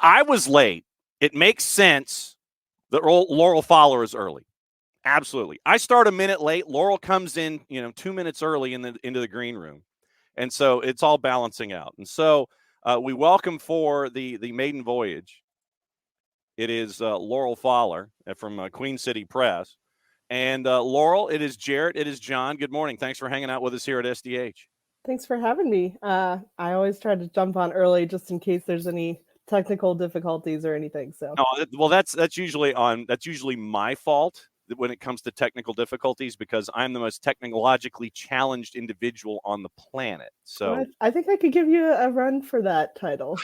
I was late. It makes sense that Laurel Pfahler is early. Absolutely. I start a minute late. Laurel comes in, 2 minutes early into the green room. And so it's all balancing out. And so we welcome for the maiden voyage. It is Laurel Pfahler from Queen City Press. And Laurel, it is Jarrett. It is Jon. Good morning. Thanks for hanging out with us here at SDH. Thanks for having me. I always try to jump on early just in case there's any technical difficulties or anything. So, well, that's usually my fault when it comes to technical difficulties because I'm the most technologically challenged individual on the planet. So well, I think I could give you a run for that title.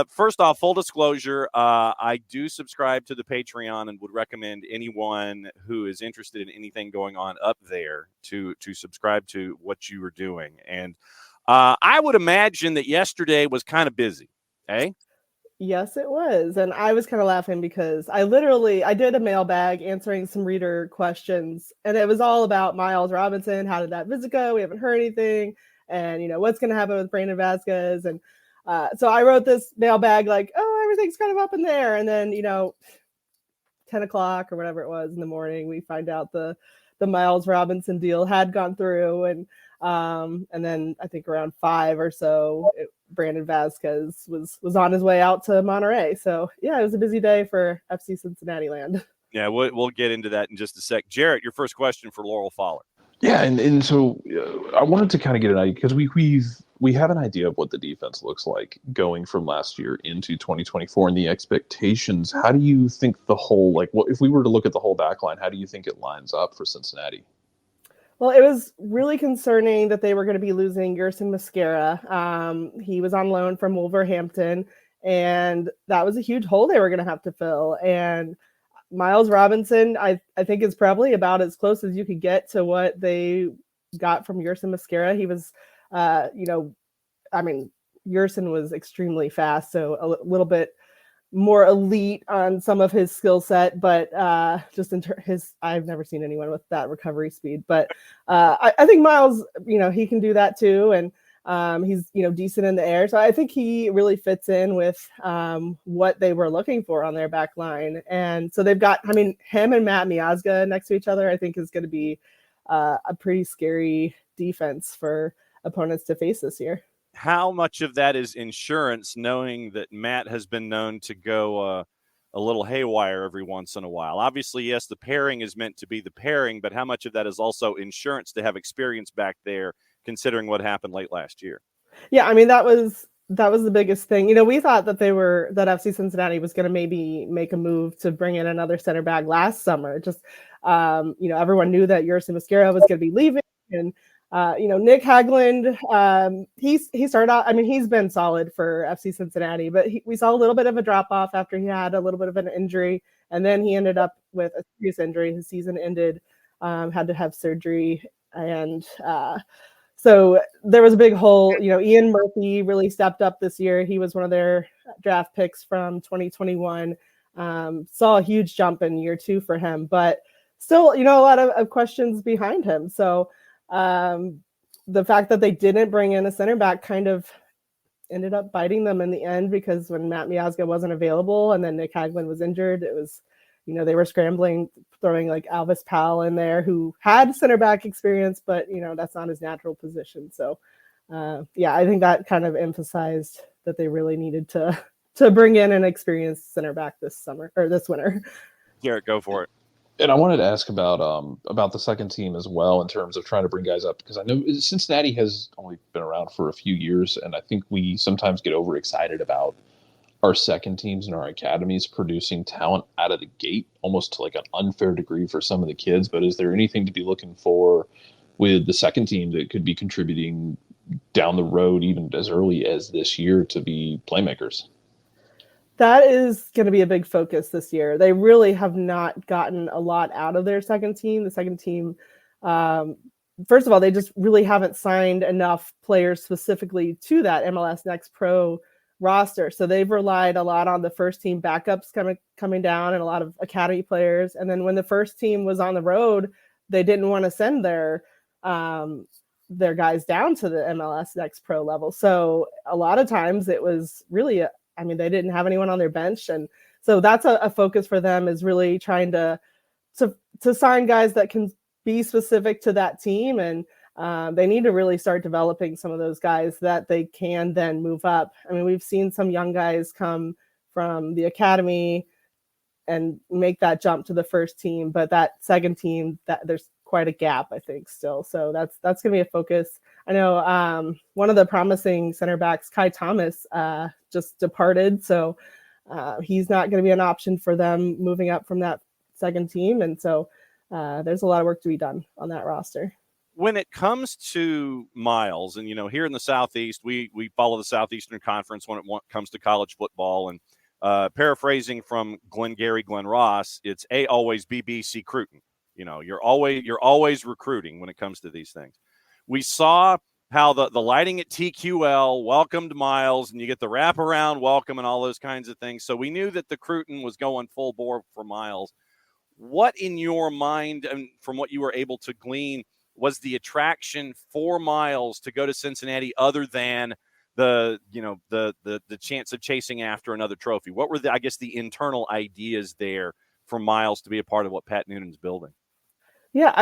First off, full disclosure, I do subscribe to the Patreon and would recommend anyone who is interested in anything going on up there to subscribe to what you are doing. And I would imagine that yesterday was kind of busy, eh? Yes, it was. And I was kind of laughing because I did a mailbag answering some reader questions, and it was all about Miles Robinson. How did that visit go? We haven't heard anything. And, what's going to happen with Brandon Vazquez? And so I wrote this mailbag like, oh, everything's kind of up in there. And then, 10 o'clock or whatever it was in the morning, we find out the Miles Robinson deal had gone through. And then I think around 5 or so, Brandon Vazquez was on his way out to Monterey. So yeah, it was a busy day for FC Cincinnati land. Yeah, we'll get into that in just a sec. Jarrett, your first question for Laurel Pfahler. Yeah, and so I wanted to kind of get an idea because we have an idea of what the defense looks like going from last year into 2024 and the expectations. How do you think the whole if we were to look at the whole back line, how do you think it lines up for Cincinnati? Well, it was really concerning that they were going to be losing Yerson Mosquera. He was on loan from Wolverhampton, and that was a huge hole they were going to have to fill. And Miles Robinson, I think, is probably about as close as you could get to what they got from Yerson Mosquera. He was, Yerson was extremely fast, so a little bit more elite on some of his skill set, but just in I've never seen anyone with that recovery speed. But I think Miles, he can do that too, and he's decent in the air. So I think he really fits in with what they were looking for on their back line. And so they've got, him and Matt Miazga next to each other, I think is going to be a pretty scary defense for opponents to face this year. How much of that is insurance, knowing that Matt has been known to go a little haywire every once in a while? Obviously, yes, the pairing is meant to be the pairing, but how much of that is also insurance to have experience back there, considering what happened late last year? Yeah, that was the biggest thing. We thought that that FC Cincinnati was going to maybe make a move to bring in another center back last summer. Just, everyone knew that Yerson Mosquera was going to be leaving, and Nick Hagland, he started out, he's been solid for FC Cincinnati, but we saw a little bit of a drop off after he had a little bit of an injury, and then he ended up with a serious injury. His season ended, had to have surgery, and so there was a big hole. Ian Murphy really stepped up this year. He was one of their draft picks from 2021. Saw a huge jump in year 2 for him, but still, a lot of questions behind him. So the fact that they didn't bring in a center back kind of ended up biting them in the end, because when Matt Miazga wasn't available and then Nick Hagland was injured, it was, they were scrambling, throwing like Alvis Powell in there, who had center back experience, but that's not his natural position. So I think that kind of emphasized that they really needed to bring in an experienced center back this winter. Garrett, go for it. And I wanted to ask about the second team as well, in terms of trying to bring guys up, because I know Cincinnati has only been around for a few years, and I think we sometimes get overexcited about our second teams and our academies producing talent out of the gate, almost to like an unfair degree for some of the kids. But is there anything to be looking for with the second team that could be contributing down the road, even as early as this year, to be playmakers? That is going to be a big focus this year. They really have not gotten a lot out of their second team. The second team, first of all, they just really haven't signed enough players specifically to that MLS Next Pro roster. So they've relied a lot on the first team backups coming down, and a lot of academy players. And then when the first team was on the road, they didn't want to send their their guys down to the MLS Next Pro level. So a lot of times it was really, they didn't have anyone on their bench. And so that's a focus for them, is really trying to sign guys that can be specific to that team. And they need to really start developing some of those guys that they can then move up. I mean, we've seen some young guys come from the academy and make that jump to the first team, but that second team, that there's quite a gap, I think, still. So that's going to be a focus. I know one of the promising center backs, Kai Thomas, just departed. So he's not going to be an option for them moving up from that second team. And so there's a lot of work to be done on that roster. When it comes to Miles, and, here in the Southeast, we follow the Southeastern Conference when it comes to college football. And paraphrasing from Glenn Ross, it's always BBC Cruton. You're always recruiting when it comes to these things. We saw how the lighting at TQL welcomed Miles, and you get the wraparound welcome and all those kinds of things. So we knew that the Cruton was going full bore for Miles. What in your mind, and from what you were able to glean, was the attraction for Miles to go to Cincinnati other than the chance of chasing after another trophy? What were the internal ideas there for Miles to be a part of what Pat Noonan's building? Yeah,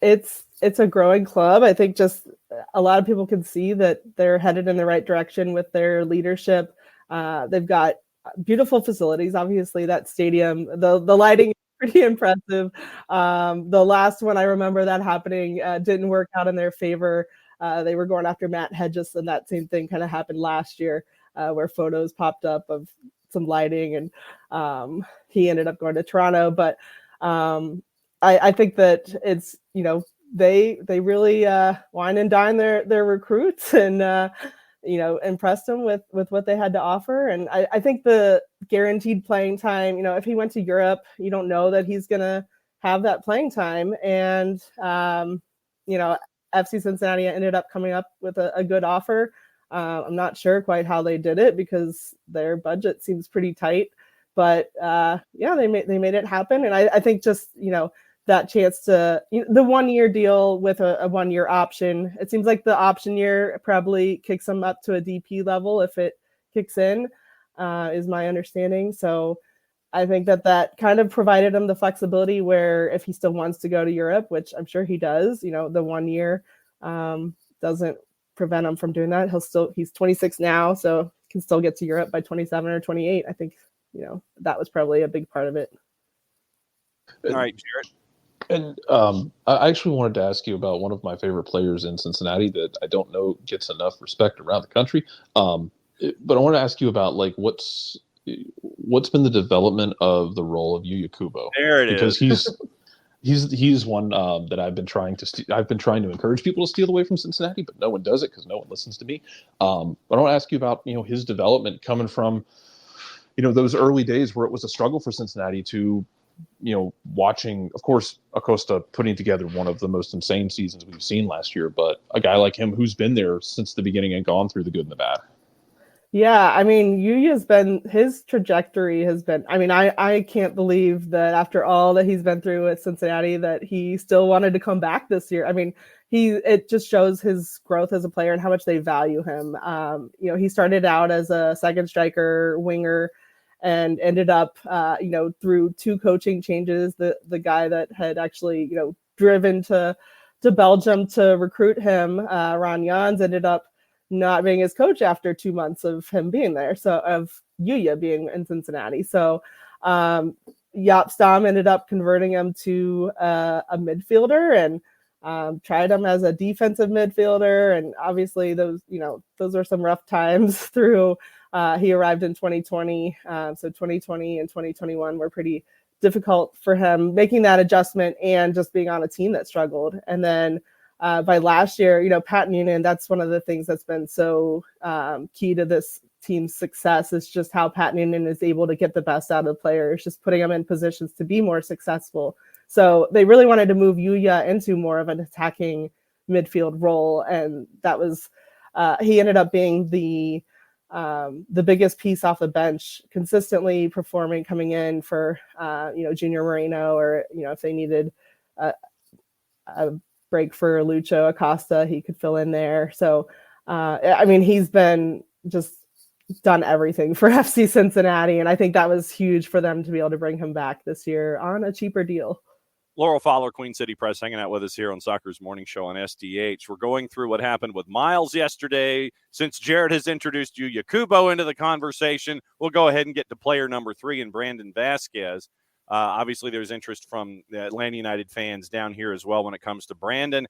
it's a growing club. I think just a lot of people can see that they're headed in the right direction with their leadership. They've got beautiful facilities. Obviously, that stadium, the lighting is pretty impressive. The last one, I remember that happening, didn't work out in their favor. They were going after Matt Hedges, and that same thing kind of happened last year, where photos popped up of some lighting, and he ended up going to Toronto. But I think that it's, they really wine and dine their recruits, and impressed them with what they had to offer. And I think the guaranteed playing time, if he went to Europe, you don't know that he's gonna have that playing time. And FC Cincinnati ended up coming up with a good offer. I'm not sure quite how they did it, because their budget seems pretty tight, but they made it happen. And I think just that chance to the 1 year deal with a 1 year option. It seems like the option year probably kicks them up to a DP level if it kicks in, is my understanding. So I think that kind of provided him the flexibility where if he still wants to go to Europe, which I'm sure he does, the 1 year doesn't prevent him from doing that. He's 26 now, so he can still get to Europe by 27 or 28. I think, that was probably a big part of it. All right, Jarrett. And I actually wanted to ask you about one of my favorite players in Cincinnati that I don't know gets enough respect around the country. But I want to ask you about what's been the development of the role of Yuya Kubo. There it is. Because he's one that I've been trying to encourage people to steal away from Cincinnati, but no one does it because no one listens to me. But I want to ask you about his development coming from those early days where it was a struggle for Cincinnati to watching, of course, Acosta putting together one of the most insane seasons we've seen last year, but a guy like him who's been there since the beginning and gone through the good and the bad. Yeah, his trajectory has been, I can't believe that after all that he's been through at Cincinnati that he still wanted to come back this year. It just shows his growth as a player and how much they value him. He started out as a second striker winger, and ended up, through two coaching changes, the guy that had actually, driven to Belgium to recruit him, Ron Jans, ended up not being his coach after 2 months of him being there. So of Yuya being in Cincinnati. So Jaap Stam ended up converting him to a midfielder, and tried him as a defensive midfielder. And obviously those are some rough times through. He arrived in 2020. So 2020 and 2021 were pretty difficult for him, making that adjustment and just being on a team that struggled. And then by last year, Pat Noonan, that's one of the things that's been so key to this team's success, is just how Pat Noonan is able to get the best out of the players, just putting them in positions to be more successful. So they really wanted to move Yuya into more of an attacking midfield role. And that was, he ended up being the biggest piece off the bench, consistently performing, coming in for, Junior Moreno, or, if they needed a break for Lucho Acosta. He could fill in there. So, I mean, he's been just done everything for FC Cincinnati. And I think that was huge for them to be able to bring him back this year on a cheaper deal. Laurel Pfahler, Queen City Press, hanging out with us here on Soccer's Morning Show on SDH. We're going through what happened with Miles yesterday. Since Jarrett has introduced you, Yakubo, into the conversation, we'll go ahead and get to player number 3 and Brandon Vazquez. Obviously, there's interest from the Atlanta United fans down here as well when it comes to Brandon.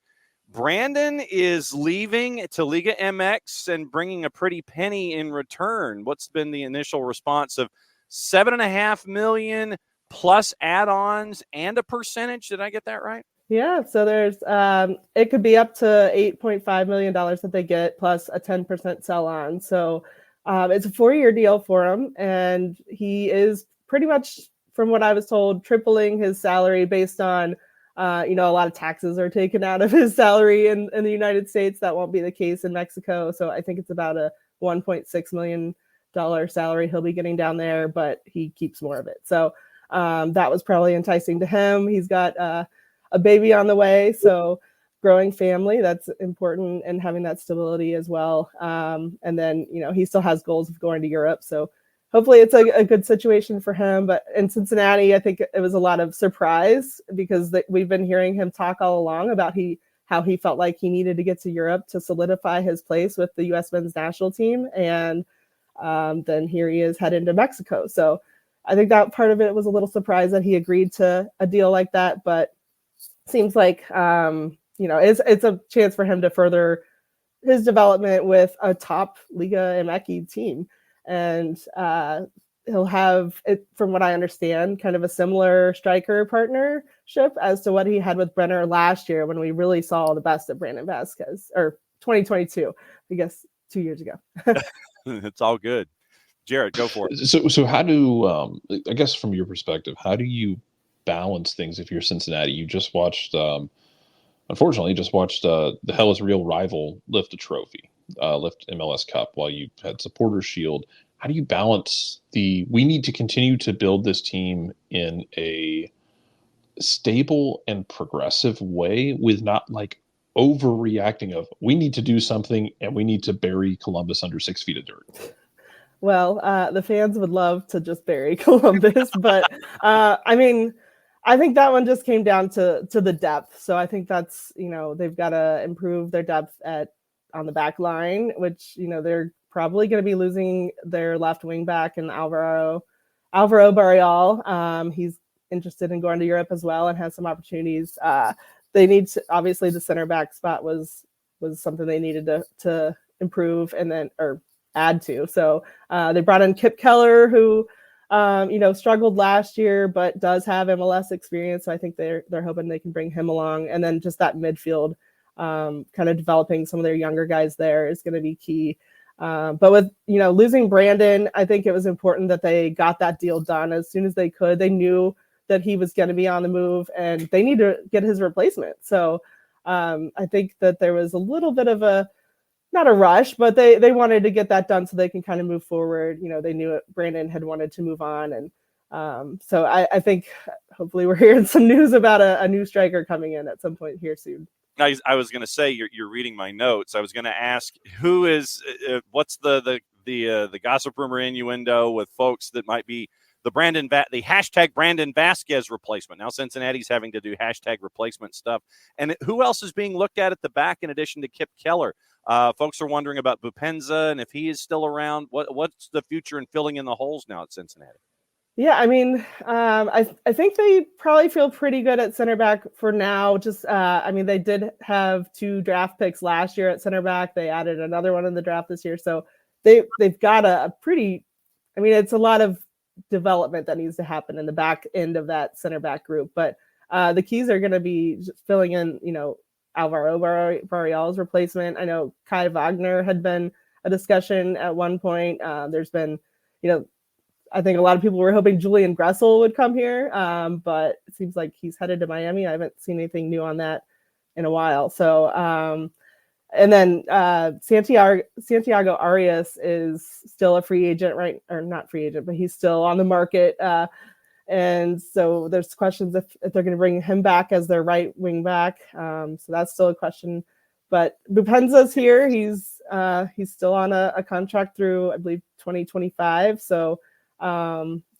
Brandon is leaving to Liga MX and bringing a pretty penny in return. What's been the initial response of $7.5 million plus add-ons and a percentage? Did I get that right? Yeah, so there's it could be up to $8.5 million that they get plus a 10% sell on. So it's a 4-year deal for him, and he is pretty much, from what I was told, tripling his salary based on a lot of taxes are taken out of his salary in the United States. That won't be the case in Mexico. So I think it's about a $1.6 million salary he'll be getting down there, but he keeps more of it. So that was probably enticing to him. He's got a baby on the way, so growing family, that's important, and having that stability as well. And then, he still has goals of going to Europe, so hopefully it's a good situation for him. But in Cincinnati, I think it was a lot of surprise because we've been hearing him talk all along about how he felt like he needed to get to Europe to solidify his place with the U.S. men's national team. And then here he is heading to Mexico. So I think that part of it was a little surprised that he agreed to a deal like that, but seems like, it's a chance for him to further his development with a top Liga MX team. And he'll have, it, from what I understand, kind of a similar striker partnership as to what he had with Brenner last year when we really saw the best of Brandon Vazquez, or 2022, I guess 2 years ago. It's all good. Jarrett, go for it. So how do, I guess from your perspective, how do you balance things if you're Cincinnati? You just watched, unfortunately, the Hellas Real rival lift a trophy, lift MLS Cup, while you had Supporters Shield. How do you balance we need to continue to build this team in a stable and progressive way with not like overreacting of we need to do something and we need to bury Columbus under 6 feet of dirt? Well, the fans would love to just bury Columbus, but I mean, I think that one just came down to the depth. So I think that's, they've got to improve their depth on the back line, which, they're probably going to be losing their left wing back in Alvaro Barreal. He's interested in going to Europe as well and has some opportunities. They need to, obviously the center back spot was something they needed to improve or add to. So they brought in Kip Keller, who struggled last year, but does have MLS experience. So I think they're hoping they can bring him along. And then just that midfield, kind of developing some of their younger guys there is going to be key. But with, losing Brandon, I think it was important that they got that deal done as soon as they could. They knew that he was going to be on the move and they need to get his replacement. So I think that there was a little bit of not a rush, but they wanted to get that done so they can kind of move forward. They knew Brandon had wanted to move on. And so I think hopefully we're hearing some news about a new striker coming in at some point here soon. I was going to say, you're reading my notes. I was going to ask who is, what's the gossip rumor innuendo with folks that might be the hashtag Brandon Vazquez replacement. Now Cincinnati's having to do hashtag replacement stuff. And who else is being looked at the back in addition to Kip Keller? Folks are wondering about Bupenza and if he is still around. What's the future in filling in the holes now at Cincinnati? Yeah, I mean, I think they probably feel pretty good at center back for now. Just, they did have 2 draft picks last year at center back. They added another one in the draft this year. So they've got a pretty, it's a lot of development that needs to happen in the back end of that center back group. But the keys are going to be just filling in, Alvaro Barreal's replacement. I know Kai Wagner had been a discussion at one point. There's been, I think a lot of people were hoping Julian Gressel would come here, but it seems like he's headed to Miami. I haven't seen anything new on that in a while. So, and then Santiago Arias is still a free agent, right? Or not free agent, but he's still on the market. And so there's questions if they're going to bring him back as their right wing back. So that's still a question. But Bupenza's here. He's still on a contract through, I believe, 2025. So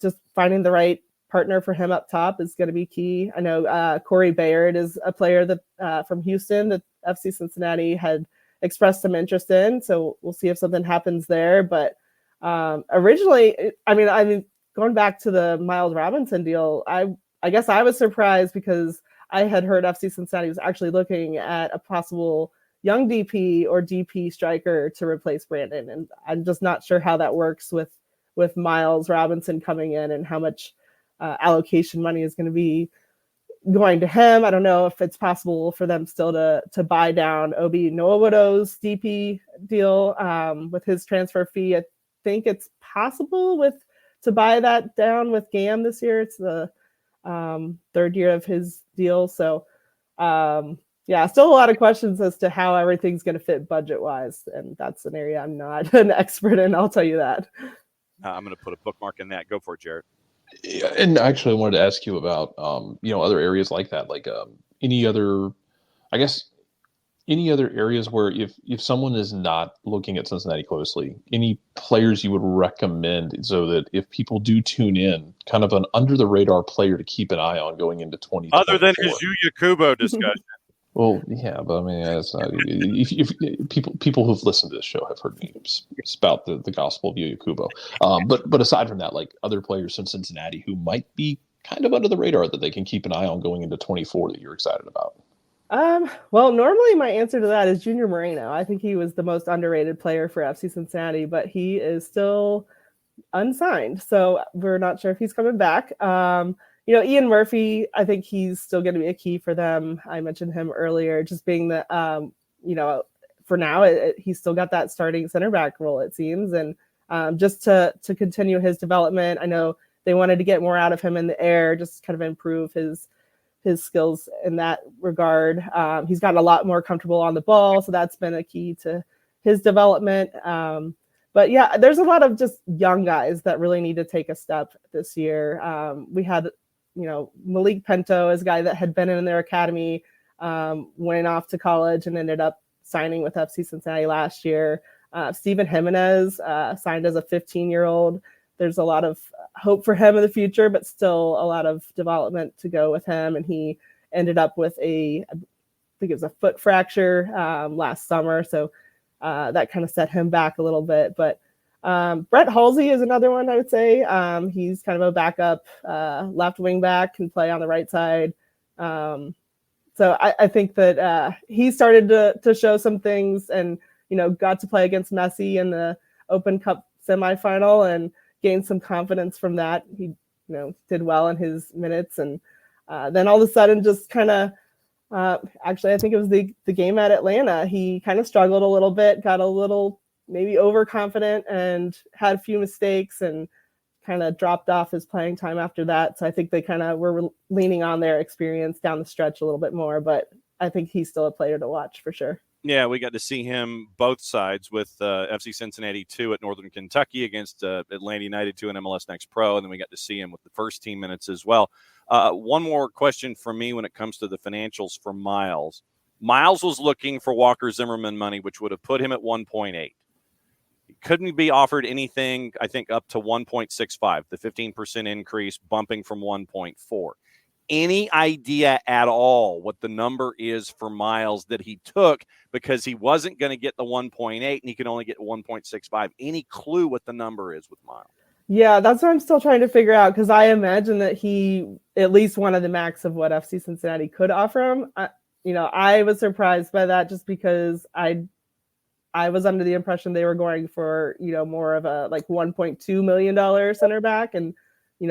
just finding the right partner for him up top is going to be key. I know Corey Bayard is a player that from Houston that FC Cincinnati had expressed some interest in. So we'll see if something happens there. But originally, I mean, going back to the Miles Robinson deal, I guess I was surprised because I had heard FC Cincinnati was actually looking at a possible young DP or DP striker to replace Brandon. And I'm just not sure how that works with Miles Robinson coming in and how much allocation money is going to be going to him. I don't know if it's possible for them still to buy down Obi Nwobodo's DP deal with his transfer fee. I think it's possible to buy that down with GAM this year. It's the third year of his deal. So still a lot of questions as to how everything's going to fit budget-wise. And that's an area I'm not an expert in, I'll tell you that. I'm going to put a bookmark in that. Go for it, Jarrett. Yeah, and actually I wanted to ask you about, other areas like that, like any other areas where if someone is not looking at Cincinnati closely, any players you would recommend so that if people do tune in, kind of an under the radar player to keep an eye on going into 2024? Other than his Yuya Kubo discussion. Well, yeah, but I mean, it's not, if people who've listened to this show have heard me spout the gospel of Yuya Kubo. But aside from that, like other players from Cincinnati who might be kind of under the radar that they can keep an eye on going into 24 that you're excited about. Well, normally my answer to that is Junior Moreno. I think he was the most underrated player for FC Cincinnati, but he is still unsigned. So we're not sure if he's coming back. Ian Murphy, I think he's still going to be a key for them. I mentioned him earlier, just being the, for now, he's still got that starting center back role, it seems. And just to continue his development, I know they wanted to get more out of him in the air, just kind of improve his skills in that regard. He's gotten a lot more comfortable on the ball, so that's been a key to his development. But yeah, there's a lot of just young guys that really need to take a step this year. We had, Malik Pinto is a guy that had been in their academy, went off to college and ended up signing with FC Cincinnati last year. Steven Jimenez signed as a 15-year-old. There's a lot of hope for him in the future, but still a lot of development to go with him. And he ended up with I think it was a foot fracture last summer. So that kind of set him back a little bit. But Brett Halsey is another one, I would say. He's kind of a backup left wing back, can play on the right side. So I think that he started to show some things and, got to play against Messi in the Open Cup semifinal and gained some confidence from that. He, did well in his minutes. And then all of a sudden just kind of, actually, I think it was the game at Atlanta. He kind of struggled a little bit, got a little maybe overconfident and had a few mistakes and kind of dropped off his playing time after that. So I think they kind of were leaning on their experience down the stretch a little bit more, but I think he's still a player to watch for sure. Yeah, we got to see him both sides with FC Cincinnati 2 at Northern Kentucky against Atlanta United 2 in MLS Next Pro, and then we got to see him with the first team minutes as well. One more question for me when it comes to the financials for Miles. Miles was looking for Walker Zimmerman money, which would have put him at 1.8. He couldn't be offered anything, I think, up to 1.65, the 15% increase bumping from 1.4. Any idea at all what the number is for Miles that he took because he wasn't going to get the 1.8 and he could only get 1.65? Any clue what the number is with Miles? Yeah, that's what I'm still trying to figure out, because I imagine that he at least wanted the max of what FC Cincinnati could offer him. I was surprised by that just because I was under the impression they were going for, more of a like $1.2 million center back and,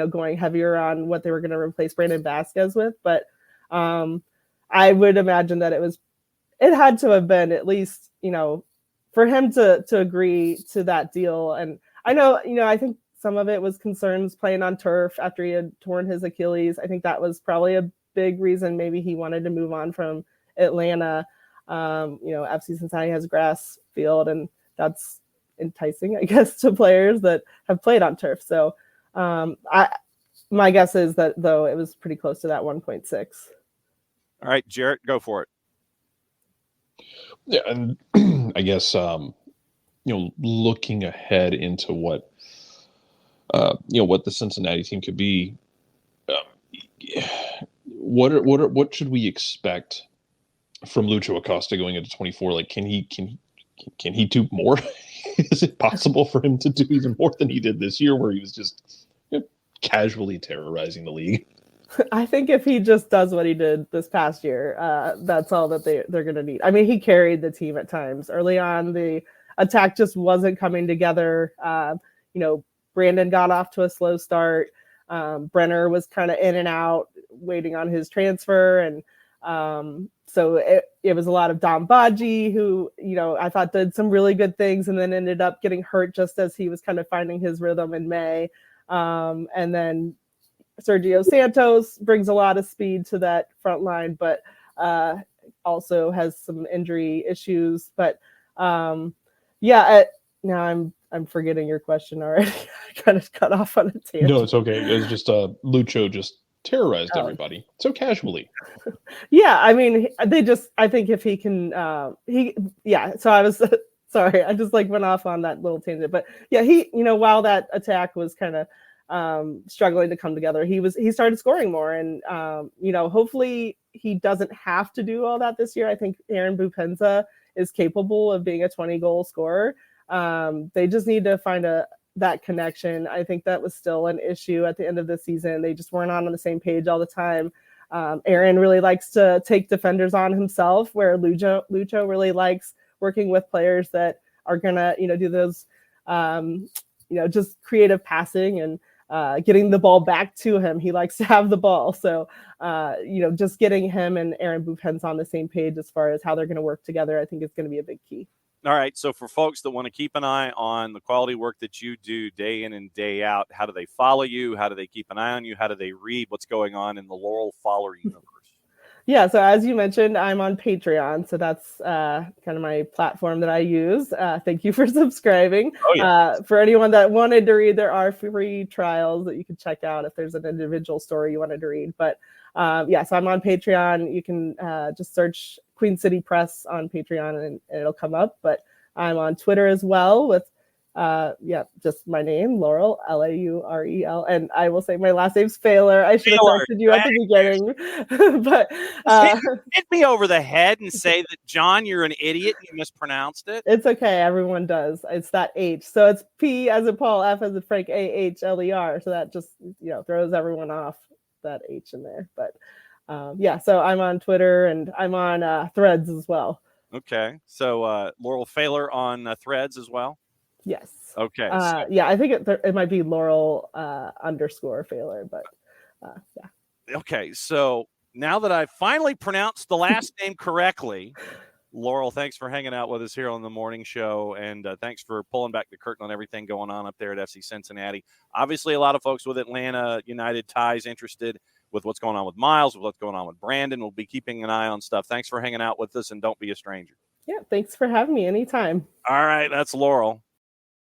going heavier on what they were going to replace Brandon Vazquez with. But I would imagine that it had to have been at least, for him to agree to that deal. And I know, I think some of it was concerns playing on turf after he had torn his Achilles. I think that was probably a big reason maybe he wanted to move on from Atlanta. FC Cincinnati has a grass field, and that's enticing, I guess, to players that have played on turf. So my guess is that, though, it was pretty close to that 1.6. All right, Jarrett, go for it. Yeah, and I guess looking ahead into what what the Cincinnati team could be, what should we expect from Lucho Acosta going into 24? Like, can he do more? Is it possible for him to do even more than he did this year, where he was just casually terrorizing the league? I think if he just does what he did this past year, that's all that they're going to need. I mean, he carried the team at times. Early on, the attack just wasn't coming together. Brandon got off to a slow start. Brenner was kind of in and out, waiting on his transfer. And so it was a lot of Dom Badji, who, I thought did some really good things and then ended up getting hurt just as he was kind of finding his rhythm in May. And then Sergio Santos brings a lot of speed to that front line, but also has some injury issues. But now I'm forgetting your question already. I kind of cut off on a tangent. No, it's okay. It was just Lucho just terrorized everybody so casually. Yeah, I mean, I think if he can, So I was sorry, I just went off on that little tangent, but yeah, while that attack was kind of struggling to come together, he started scoring more, and hopefully he doesn't have to do all that this year. I think Aaron Bupenza is capable of being a 20-goal scorer. They just need to find that connection. I think that was still an issue at the end of the season. They just weren't on the same page all the time. Aaron really likes to take defenders on himself, where Lucho really likes working with players that are gonna do those just creative passing and getting the ball back to him. He likes to have the ball. So, just getting him and Aaron Bupenza on the same page as far as how they're going to work together, I think is going to be a big key. All right. So for folks that want to keep an eye on the quality work that you do day in and day out, how do they follow you? How do they keep an eye on you? How do they read what's going on in the Laurel Pfahler universe? Yeah, so as you mentioned, I'm on Patreon, so that's kind of my platform that I use. Thank you for subscribing. Oh, yeah. For anyone that wanted to read, there are free trials that you can check out if there's an individual story you wanted to read. But so I'm on Patreon. You can just search Queen City Press on Patreon and it'll come up. But I'm on Twitter as well with just my name, Laurel, Laurel, and I will say my last name's Pfahler. I should have corrected you at the beginning, but hit me over the head and say that, John, you're an idiot. You mispronounced it. It's okay. Everyone does. It's that H, so it's P as in Paul, F as in Frank, AHLER. So that just throws everyone off, that H in there. But so I'm on Twitter and I'm on Threads as well. Okay, so Laurel Pfahler on Threads as well. Yes. Okay. I think it might be Laurel _ Pfahler, but yeah. Okay, so now that I've finally pronounced the last name correctly, Laurel, thanks for hanging out with us here on the morning show, and thanks for pulling back the curtain on everything going on up there at FC Cincinnati. Obviously, a lot of folks with Atlanta United ties interested with what's going on with Miles, with what's going on with Brandon. We'll be keeping an eye on stuff. Thanks for hanging out with us, and don't be a stranger. Yeah, thanks for having me anytime. All right, that's Laurel.